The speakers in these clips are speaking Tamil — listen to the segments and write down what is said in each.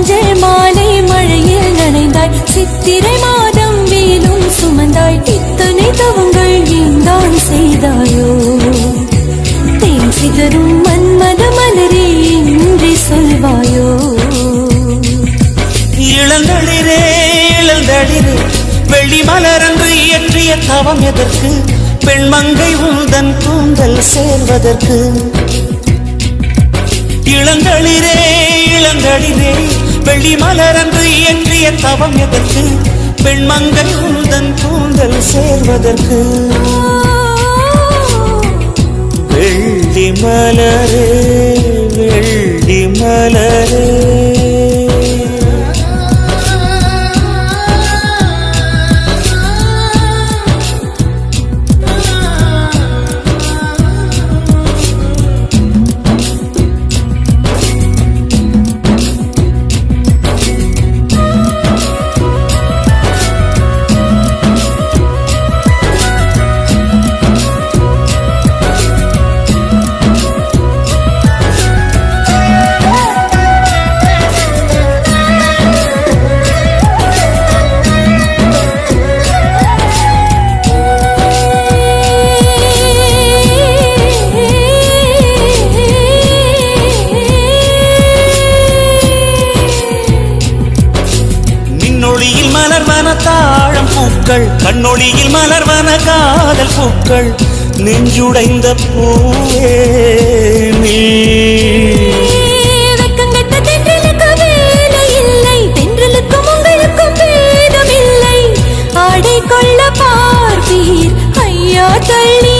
மஞ்சள் மாலை மழையில் நனைந்தாய் சித்திரை மாதம் வேலும் சுமந்தாய் இத்தனை தவங்கள் ஏந்தான் செய்தாயோ தேன் சிதறும் மன்மத மலரே இன்றி சொல்வாயோ இளந்தளிரே இளந்தளிரே வெள்ளி மலரன்று இயற்றிய தவம் எதற்கு பெண்மங்கை உந்தன் கூந்தல் சேர்வதற்கு இளந்தளிரே இளந்தளிரே வெள்ளி மலரன்று இயற்றிய தவம் எதற்கு பெண்மங்கை உந்தன் கூந்தல் சேர்வதற்கு வெள்ளி மலரே வெள்ளி மலரே தாழம் பூக்கள் கண்ணொளியில் மலர்வன காதல் பூக்கள் நெஞ்சுடைந்த பூவே வெக்கங்கட்ட தென்றலுக்கு வேலை இல்லை தென்றலுக்கும் உங்களுக்கும் பேதம் இல்லை ஆடை கொள்ள பார்ப்பீர் ஐயா தள்ளி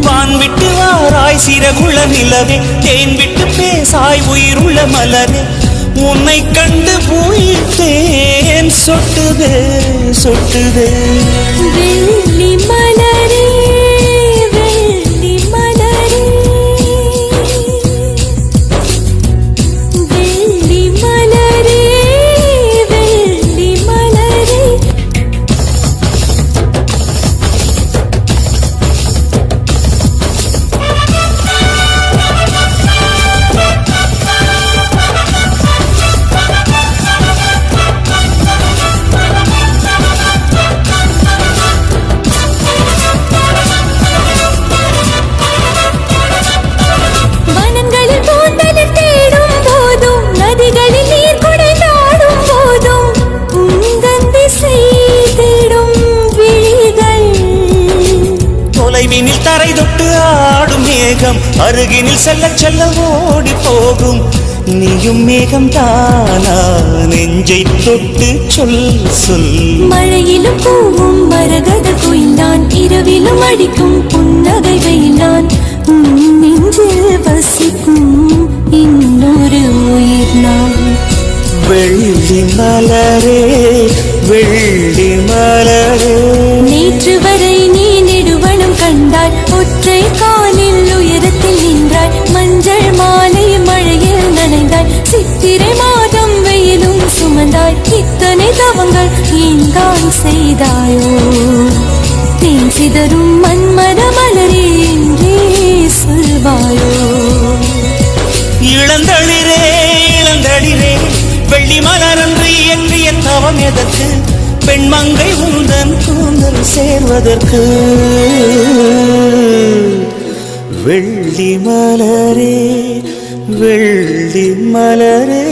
வான் விட்டு வாராய் சிறகுள நிலவே தேன் விட்டு பேசாய் உயிருள்ள மலரே உன்னை கண்டு உயிர்த்தேன் சொட்டுதே சொட்டுதே வெள்ளி மலரே வெள்ளி மலரே வெள்ளி மலரே வெள்ளி மலரே தொலைவினில் தரை தொட்டு ஆடும் மேகம் அருகினில் செல்ல செல்ல ஓடி போகும் நீயும் மேகம் தானா நெஞ்சை தொட்டு சொல் சொல் மழையிலும் பூவும் மரகத குயிலான் இரவிலும் அடிக்கும் புன்னகை வெயிலான் நெஞ்சில் வசிக்கும் இன்னொரு உயிர் நான் வெள்ளி மலரே வெள்ளி மலரே நேற்று வரை நீ நெடுவனம் கண்டாய் ஒற்றை காலில் உயரத்தில் நின்றாய் மஞ்சள் மாலை மழையில் நனைந்தாய் சித்திரை மாதம் வெயிலும் சுமந்தாய் இத்தனை தவங்கள் ஏந்தான் செய்தாயோ தேன் சிதறும் மன்மத மலரே என்றே சொல்வாயோ இளந்தளிரே இளந்தளிரே வெள்ளி மலரன்று இயற்றிய தவம் எதற்கு பெண்மங்கை உந்தன் கூந்தல் சேர்வதற்கு வெள்ளி மலரே வெள்ளி மலரே